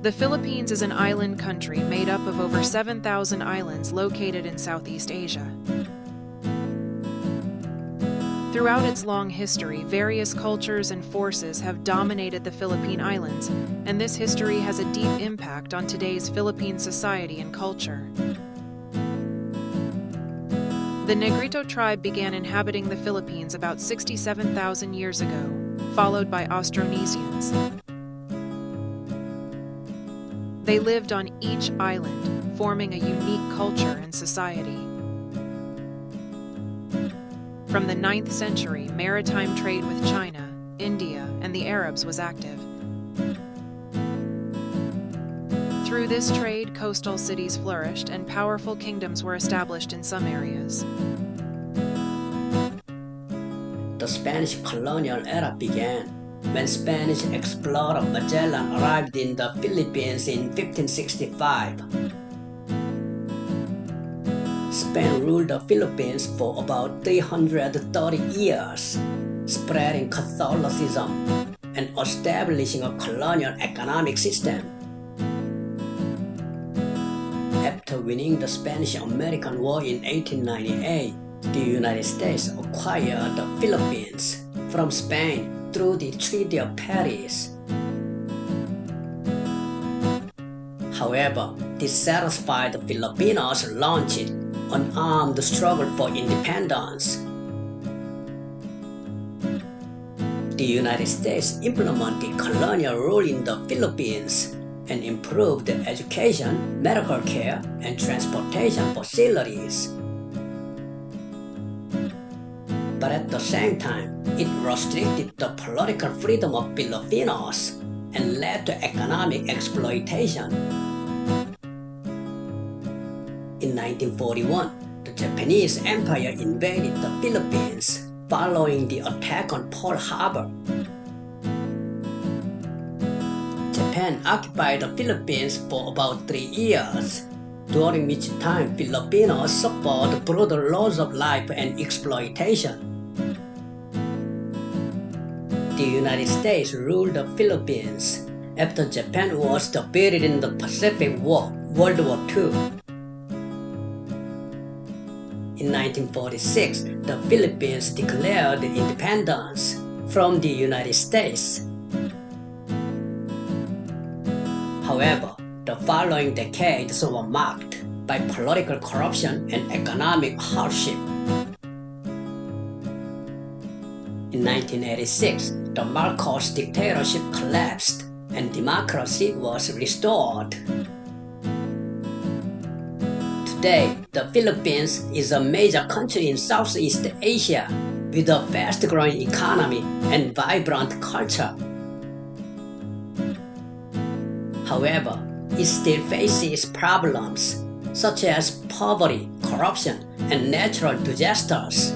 The Philippines is an island country made up of over 7,000 islands located in Southeast Asia. Throughout its long history, various cultures and forces have dominated the Philippine Islands, and this history has a deep impact on today's Philippine society and culture. The Negrito tribe began inhabiting the Philippines about 67,000 years ago, followed by Austronesians. They lived on each island, forming a unique culture and society. From the 9th century, maritime trade with China, India, and the Arabs was active. Through this trade, coastal cities flourished and powerful kingdoms were established in some areas. The Spanish colonial era began when Spanish explorer Magellan arrived in the Philippines in 1565. Spain ruled the Philippines for about 330 years, spreading Catholicism and establishing a colonial economic system. After winning the Spanish-American War in 1898, the United States acquired the Philippines from Spain through the Treaty of Paris. However, dissatisfied Filipinos launched an armed struggle for independence. The United States implemented colonial rule in the Philippines and improved education, medical care, and transportation facilities. But at the same time, it restricted the political freedom of Filipinos and led to economic exploitation. In 1941, the Japanese Empire invaded the Philippines following the attack on Pearl Harbor. Japan occupied the Philippines for about 3 years, during which time Filipinos suffered brutal loss of life and exploitation. The United States ruled the Philippines after Japan was defeated in the Pacific War, World War II. In 1946, the Philippines declared independence from the United States. However, the following decades were marked by political corruption and economic hardship. In 1986, the Marcos dictatorship collapsed and democracy was restored. Today, the Philippines is a major country in Southeast Asia with a fast-growing economy and vibrant culture. However, it still faces problems such as poverty, corruption, and natural disasters.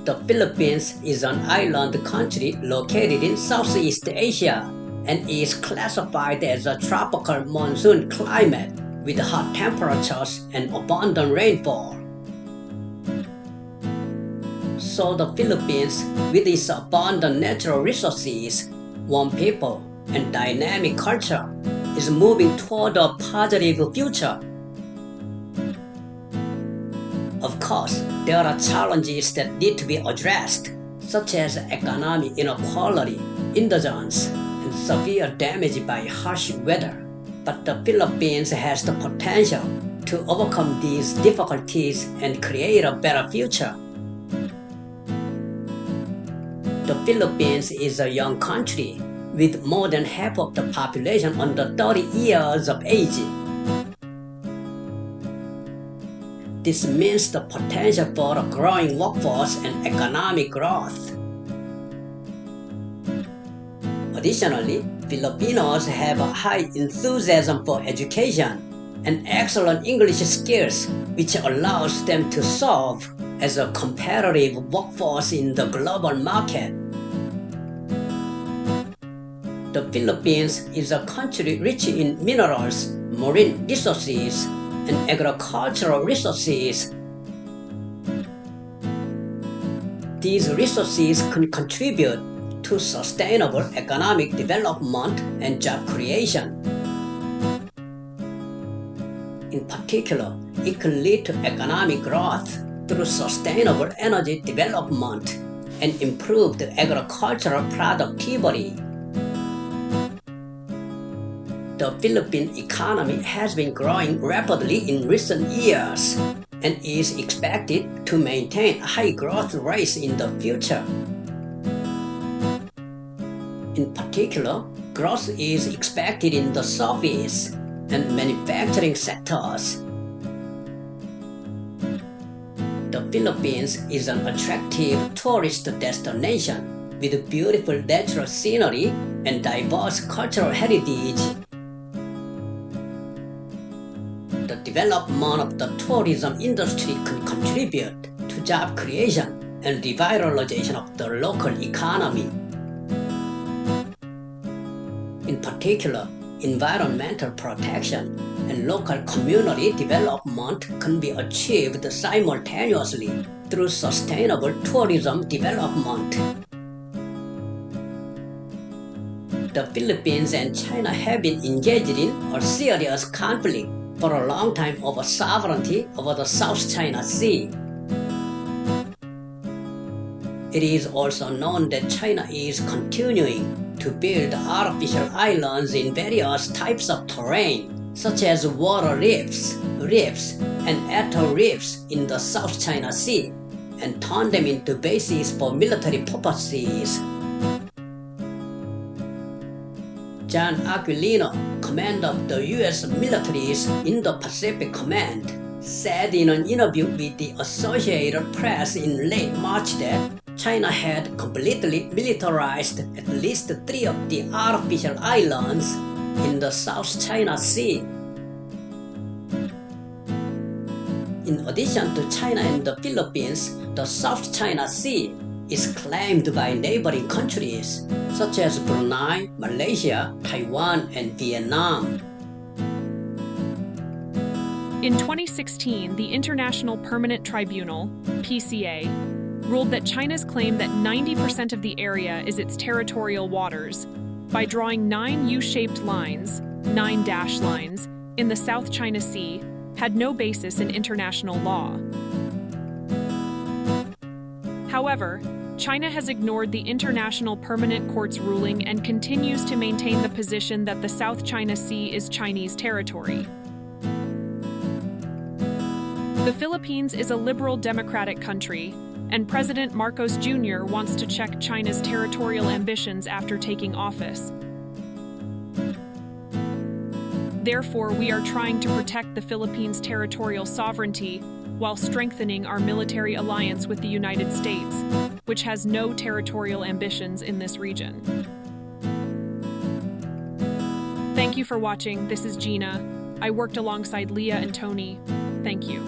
The Philippines is an island country located in Southeast Asia and is classified as a tropical monsoon climate with hot temperatures and abundant rainfall. So the Philippines, with its abundant natural resources, warm people, and dynamic culture, is moving toward a positive future. Of course, there are challenges that need to be addressed, such as economic inequality, indigence, and severe damage by harsh weather. But the Philippines has the potential to overcome these difficulties and create a better future. The Philippines is a young country with more than half of the population under 30 years of age. This means the potential for a growing workforce and economic growth. Additionally, Filipinos have a high enthusiasm for education and excellent English skills, which allows them to serve as a competitive workforce in the global market. The Philippines is a country rich in minerals, marine resources, and agricultural resources. These resources can contribute to sustainable economic development and job creation. In particular, it can lead to economic growth through sustainable energy development and improved agricultural productivity. The Philippine economy has been growing rapidly in recent years and is expected to maintain high growth rates in the future. In particular, growth is expected in the service and manufacturing sectors. The Philippines is an attractive tourist destination with beautiful natural scenery and diverse cultural heritage. The development of the tourism industry can contribute to job creation and revitalization of the local economy. In particular, environmental protection and local community development can be achieved simultaneously through sustainable tourism development. The Philippines and China have been engaged in a serious conflict for a long time over sovereignty over the South China Sea. It is also known that China is continuing to build artificial islands in various types of terrain, such as water reefs, and atoll reefs in the South China Sea, and turn them into bases for military purposes. John Aquilino, commander of the U.S. military's Indo-Pacific Command, said in an interview with the Associated Press in late March that China had completely militarized at least 3 of the artificial islands in the South China Sea. In addition to China and the Philippines, the South China Sea is claimed by neighboring countries such as Brunei, Malaysia, Taiwan, and Vietnam. In 2016, the International Permanent Tribunal, PCA, ruled that China's claim that 90% of the area is its territorial waters by drawing 9 U-shaped lines, 9 dash lines, in the South China Sea had no basis in international law. However, China has ignored the International Permanent Court's ruling and continues to maintain the position that the South China Sea is Chinese territory. The Philippines is a liberal democratic country, and President Marcos Jr. wants to check China's territorial ambitions after taking office. Therefore, we are trying to protect the Philippines' territorial sovereignty while strengthening our military alliance with the United States, which has no territorial ambitions in this region. Thank you for watching. This is Gina. I worked alongside Leah and Tony. Thank you.